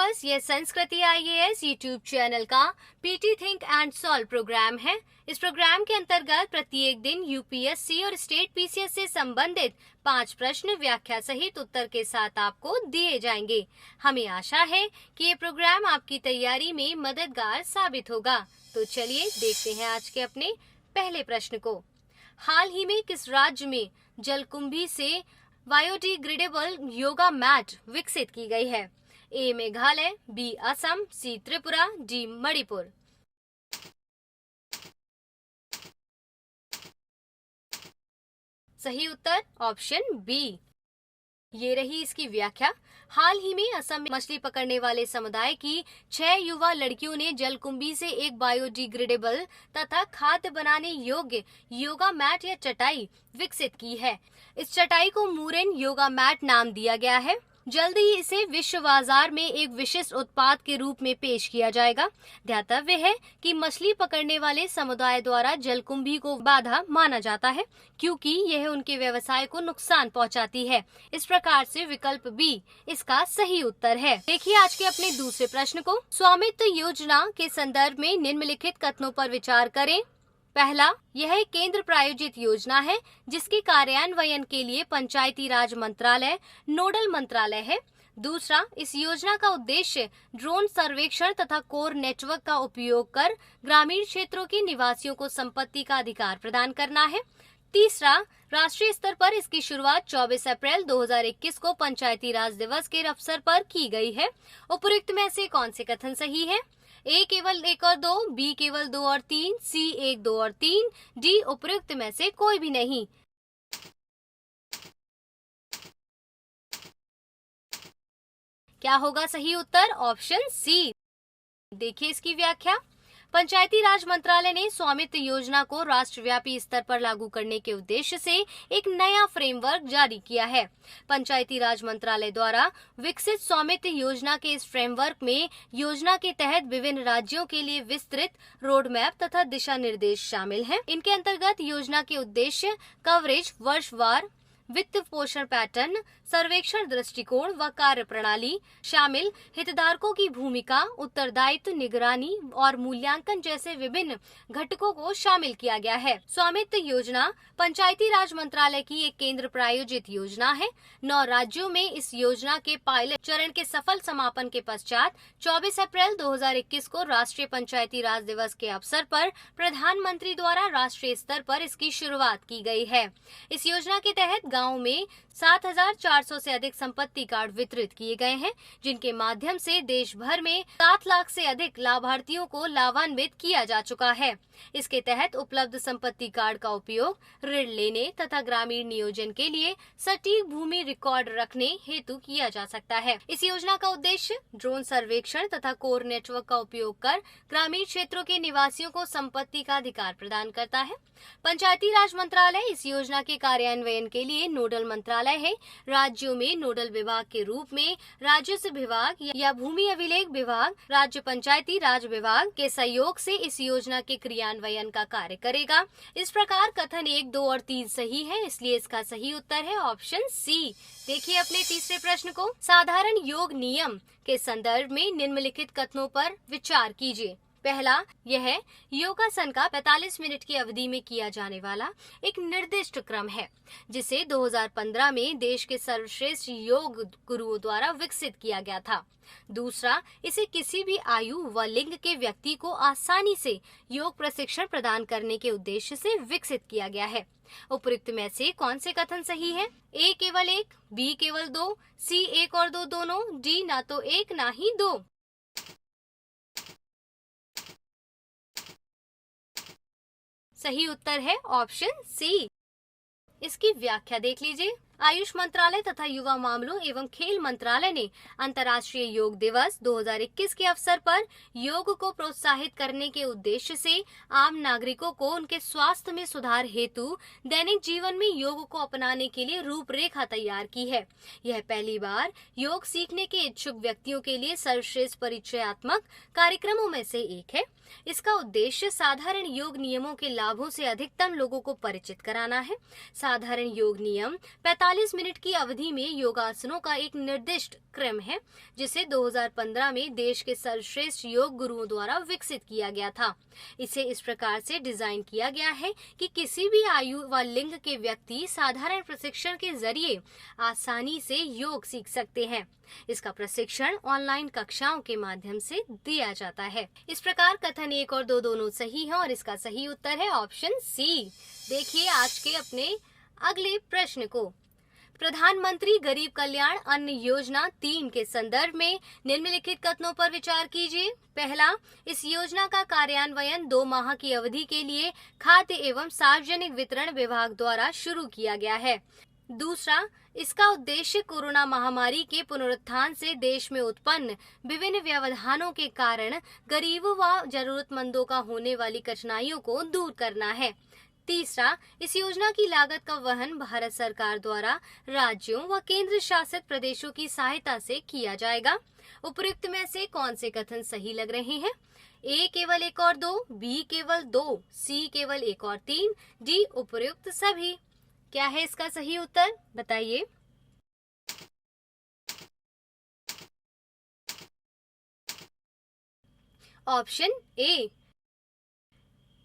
Viewers, ये Sanskriti IAS YouTube channel का PT think and solve programme है। इस प्रोग्राम के अंतर्गत प्रत्येक दिन यूपीएससी और स्टेट पीसीएस से संबंधित 5 प्रश्न व्याख्या सहित उत्तर के साथ आपको दिए जाएंगे। हमें आशा है कि ये प्रोग्राम आपकी तैयारी में मददगार साबित होगा। तो चलिए देखते हैं आज के अपने पहले प्रश्न को। हाल ही में किस राज्य में जलकुंभी से बायोडिग्रेडेबल योगा मैट विकसित की गई है? ए मेघालय, बी असम, सी त्रिपुरा, डी मणिपुर। सही उत्तर ऑप्शन बी। ये रही इसकी व्याख्या। हाल ही में असम में मछली पकड़ने वाले समुदाय की 6 युवा लड़कियों ने जलकुंभी से एक बायोडिग्रेडेबल तथा खाद्य बनाने योग्य योगा मैट या चटाई विकसित की है। इस चटाई को मूरेन योगा मैट नाम दिया गया है। जल्दी ही इसे विश्व बाजार में एक विशिष्ट उत्पाद के रूप में पेश किया जाएगा। ध्यातव्य है कि मछली पकड़ने वाले समुदाय द्वारा जलकुंभी को बाधा माना जाता है क्योंकि यह उनके व्यवसाय को नुकसान पहुंचाती है। इस प्रकार से विकल्प बी इसका सही उत्तर है। देखिए आज के अपने दूसरे प्रश्न को। स्वामित्व योजना के संदर्भ में निम्नलिखित कथनों पर विचार करें। पहला, यह एक केंद्र प्रायोजित योजना है जिसके कार्यान्वयन के लिए पंचायती राज मंत्रालय नोडल मंत्रालय है। दूसरा, इस योजना का उद्देश्य ड्रोन सर्वेक्षण तथा कोर नेटवर्क का उपयोग कर ग्रामीण क्षेत्रों के निवासियों को संपत्ति का अधिकार प्रदान करना है। तीसरा, राष्ट्रीय स्तर पर इसकी शुरुआत 24 अप्रैल 2021 को पंचायती राज दिवस के अवसर पर की गई है। उपरोक्त में से कौन से कथन सही है? ए केवल 1 और 2, बी केवल 2 और 3, सी 1, 2 और 3, डी उपरोक्त में से कोई भी नहीं। क्या होगा सही उत्तर? Option C. देखिए इसकी व्याख्या। पंचायती राज मंत्रालय ने स्वामित्व योजना को राष्ट्रव्यापी स्तर पर लागू करने के उद्देश्य से एक नया फ्रेमवर्क जारी किया है। पंचायती राज मंत्रालय द्वारा विकसित स्वामित्व योजना के इस फ्रेमवर्क में योजना के तहत विभिन्न राज्यों के लिए विस्तृत रोड मैप तथा दिशा निर्देश शामिल हैं। इनके अंतर्गत योजना के उद्देश्य, कवरेज, वर्षवार, वित्त पोषण पैटर्न, सर्वेक्षण दृष्टिकोण व कार्य प्रणाली शामिल, हितधारकों की भूमिका, उत्तरदायित्व, निगरानी और मूल्यांकन जैसे विभिन्न घटकों को शामिल किया गया है। स्वामित्व योजना पंचायती राज मंत्रालय की एक केंद्र प्रायोजित योजना है। 9 राज्यों में इस योजना के पायलट चरण के सफल समापन के पश्चात 24 अप्रैल 2021 को राष्ट्रीय पंचायती राज दिवस के अवसर पर प्रधानमंत्री द्वारा राष्ट्रीय स्तर पर इसकी शुरुआत की गई है। इस योजना के तहत गाँव में 7,400 से अधिक संपत्ति कार्ड वितरित किए गए हैं, जिनके माध्यम से देश भर में 7 लाख से अधिक लाभार्थियों को लाभान्वित किया जा चुका है। इसके तहत उपलब्ध संपत्ति कार्ड का उपयोग ऋण लेने तथा ग्रामीण नियोजन के लिए सटीक भूमि रिकॉर्ड रखने हेतु किया जा सकता है। इस योजना का उद्देश्य ड्रोन सर्वेक्षण तथा कोर नेटवर्क का उपयोग कर ग्रामीण क्षेत्रों के निवासियों को संपत्ति का अधिकार प्रदान करता है। पंचायती राज मंत्रालय इस योजना के कार्यान्वयन के लिए नोडल मंत्रालय है। राज्यों में नोडल विभाग के रूप में राजस्व विभाग या भूमि अभिलेख विभाग, राज्य पंचायती राज विभाग के सहयोग से इस योजना के क्रियान्वयन का कार्य करेगा। इस प्रकार कथन 1, 2 और 3 सही है, इसलिए इसका सही उत्तर है ऑप्शन सी। देखिए अपने तीसरे प्रश्न को। साधारण योग नियम के संदर्भ में निम्नलिखित कथनों पर विचार कीजिए। पहला, यह योगासन का 45 मिनट की अवधि में किया जाने वाला एक निर्दिष्ट क्रम है जिसे 2015 में देश के सर्वश्रेष्ठ योग गुरुओं द्वारा विकसित किया गया था। दूसरा, इसे किसी भी आयु व लिंग के व्यक्ति को आसानी से योग प्रशिक्षण प्रदान करने के उद्देश्य से विकसित किया गया है। उपरोक्त में से कौन से कथन सही है? ए केवल 1, बी केवल 2, सी 1 और 2 दोनों, डी ना तो 1 ना ही 2। सही उत्तर है ऑप्शन सी। इसकी व्याख्या देख लीजिए। आयुष मंत्रालय तथा युवा मामलों एवं खेल मंत्रालय ने अंतर्राष्ट्रीय योग दिवस 2021 के अवसर पर योग को प्रोत्साहित करने के उद्देश्य से आम नागरिकों को उनके स्वास्थ्य में सुधार हेतु दैनिक जीवन में योग को अपनाने के लिए रूपरेखा तैयार की है। यह पहली बार योग सीखने के इच्छुक व्यक्तियों के लिए सर्वश्रेष्ठ परिचयात्मक कार्यक्रमों में से एक है। इसका उद्देश्य साधारण योग नियमों के लाभों से अधिकतम लोगों को परिचित कराना है। साधारण योग नियम 45 45 मिनट की अवधि में योगासनों का एक निर्दिष्ट क्रम है, जिसे 2015 में देश के सर्वश्रेष्ठ योग गुरुओं द्वारा विकसित किया गया था। इसे इस प्रकार से डिजाइन किया गया है कि किसी भी आयु व लिंग के व्यक्ति साधारण प्रशिक्षण के जरिए आसानी से योग सीख सकते हैं। इसका प्रशिक्षण ऑनलाइन कक्षाओं के माध्यम से दिया जाता है। इस प्रकार कथन 1 और 2 दोनों सही हैं और इसका सही उत्तर है ऑप्शन सी। देखिए आज के अपने अगले प्रश्न को। प्रधानमंत्री गरीब कल्याण अन्न योजना 3 के संदर्भ में निम्नलिखित कथनों पर विचार कीजिए। पहला, इस योजना का कार्यान्वयन 2 माह की अवधि के लिए खाद्य एवं सार्वजनिक वितरण विभाग द्वारा शुरू किया गया है। दूसरा, इसका उद्देश्य कोरोना महामारी के पुनरुत्थान से देश में उत्पन्न विभिन्न व्यवधानों के कारण गरीबों व जरूरतमंदों का होने वाली कठिनाइयों को दूर करना है। तीसरा, इस योजना की लागत का वहन भारत सरकार द्वारा राज्यों व केंद्र शासित प्रदेशों की सहायता से किया जाएगा। उपयुक्त में से कौन से कथन सही लग रहे हैं? ए केवल 1 और 2, बी केवल 2, सी केवल 1 और 3, डी उपयुक्त सभी। क्या है इसका सही उत्तर, बताइए। Option A.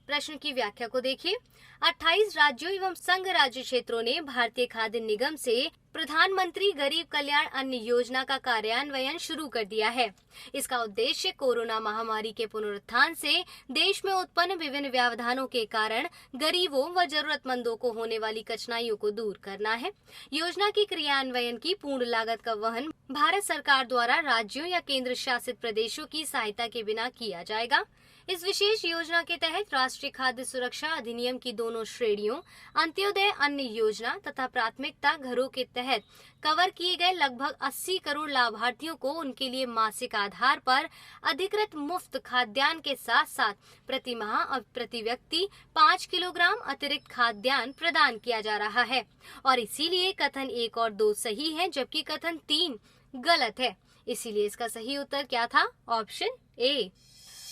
प्रश्न की व्याख्या को देखिए। 28 राज्यों एवं संघ राज्य क्षेत्रों ने भारतीय खाद्य निगम से प्रधानमंत्री गरीब कल्याण अन्न योजना का कार्यान्वयन शुरू कर दिया है। इसका उद्देश्य कोरोना महामारी के पुनरुत्थान से देश में उत्पन्न विभिन्न व्यवधानों के कारण गरीबों व जरूरतमंदों को होने वाली कठिनाइयों को दूर करना है। योजना के क्रियान्वयन की पूर्ण लागत का वहन भारत सरकार द्वारा राज्यों या केंद्र शासित प्रदेशों की सहायता के बिना किया जाएगा। इस विशेष योजना के तहत राष्ट्रीय खाद्य सुरक्षा अधिनियम की दोनों श्रेणियों अंत्योदय अन्न योजना तथा प्राथमिकता घरों के तहत कवर किए गए लगभग 80 करोड़ लाभार्थियों को उनके लिए मासिक आधार पर अधिकृत मुफ्त खाद्यान्न के साथ साथ प्रति माह और प्रति व्यक्ति 5 किलोग्राम अतिरिक्त खाद्यान्न प्रदान किया जा रहा है। और इसीलिए कथन 1 और 2 सही है, जबकि कथन 3 गलत है। इसीलिए इसका सही उत्तर क्या था? Option A.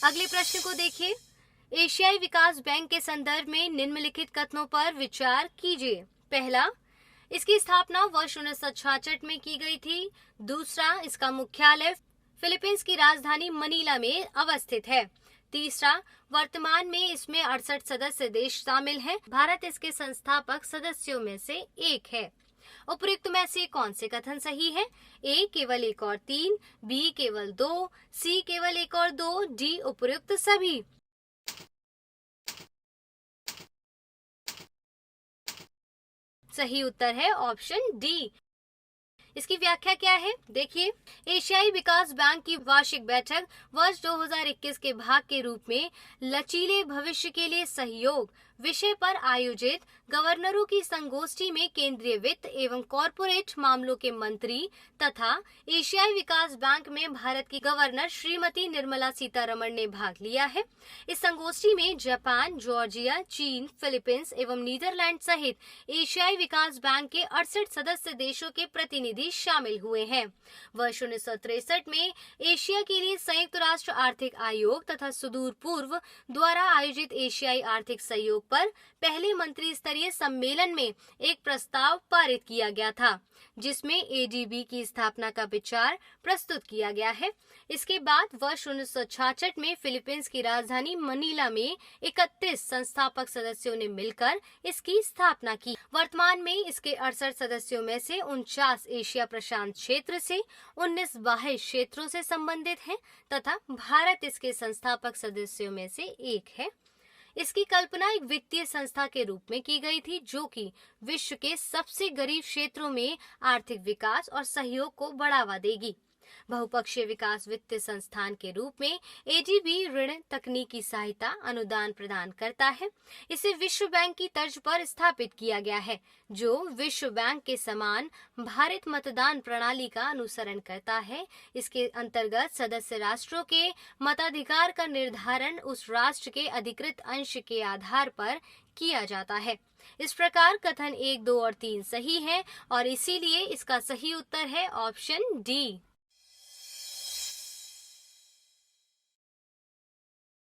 अगले प्रश्न को देखिए। एशियाई विकास बैंक के संदर्भ में निम्नलिखित कथनों पर विचार कीजिए। पहला, इसकी स्थापना वर्ष 1966 में की गई थी। दूसरा, इसका मुख्यालय फिलीपींस की राजधानी मनीला में अवस्थित है। तीसरा, वर्तमान में इसमें 68 सदस्य देश शामिल हैं। भारत इसके संस्थापक सदस्यों में से एक है। उपयुक्त में से कौन से कथन सही है? ए केवल 1 और 3, बी केवल 2, सी केवल 1 और 2, डी उपयुक्त सभी। सही उत्तर है ऑप्शन डी। इसकी व्याख्या क्या है? देखिए, एशियाई विकास बैंक की वार्षिक बैठक वर्ष 2021 के भाग के रूप में लचीले भविष्य के लिए सहयोग विषय पर आयोजित गवर्नरों की संगोष्ठी में केंद्रीय वित्त एवं कॉरपोरेट मामलों के मंत्री तथा एशियाई विकास बैंक में भारत की गवर्नर श्रीमती निर्मला सीतारमण ने भाग लिया है। इस संगोष्ठी में जापान, जॉर्जिया, चीन, फिलीपींस एवं नीदरलैंड सहित एशियाई विकास बैंक के 68 सदस्य देशों के प्रतिनिधि शामिल हुए हैं। वर्ष 1963 में एशिया के लिए संयुक्त राष्ट्र आर्थिक आयोग तथा सुदूर पूर्व द्वारा आयोजित एशियाई आर्थिक सहयोग पर पहले मंत्री स्तरीय सम्मेलन में एक प्रस्ताव पारित किया गया था, जिसमें एडीबी की स्थापना का विचार प्रस्तुत किया गया है। इसके बाद वर्ष 1966 में फिलीपींस की राजधानी मनीला में 31 संस्थापक सदस्यों ने मिलकर इसकी स्थापना की। वर्तमान में इसके 68 सदस्यों में से 49 एशिया प्रशांत क्षेत्र से, 19 बाह्य क्षेत्रों से संबंधित हैं तथा भारत इसके संस्थापक सदस्यों में से एक है। इसकी कल्पना एक वित्तीय संस्था के रूप में की गई थी, जो कि विश्व के सबसे गरीब क्षेत्रों में आर्थिक विकास और सहयोग को बढ़ावा देगी। बहुपक्षीय विकास वित्तीय संस्थान के रूप में एडीबी ऋण, तकनीकी सहायता, अनुदान प्रदान करता है। इसे विश्व बैंक की तर्ज पर स्थापित किया गया है, जो विश्व बैंक के समान भारित मतदान प्रणाली का अनुसरण करता है। इसके अंतर्गत सदस्य राष्ट्रों के मताधिकार का निर्धारण उस राष्ट्र के अधिकृत अंश के आधार पर किया जाता है। इस प्रकार कथन 1, 2 और 3 सही है और इसीलिए इसका सही उत्तर है ऑप्शन डी।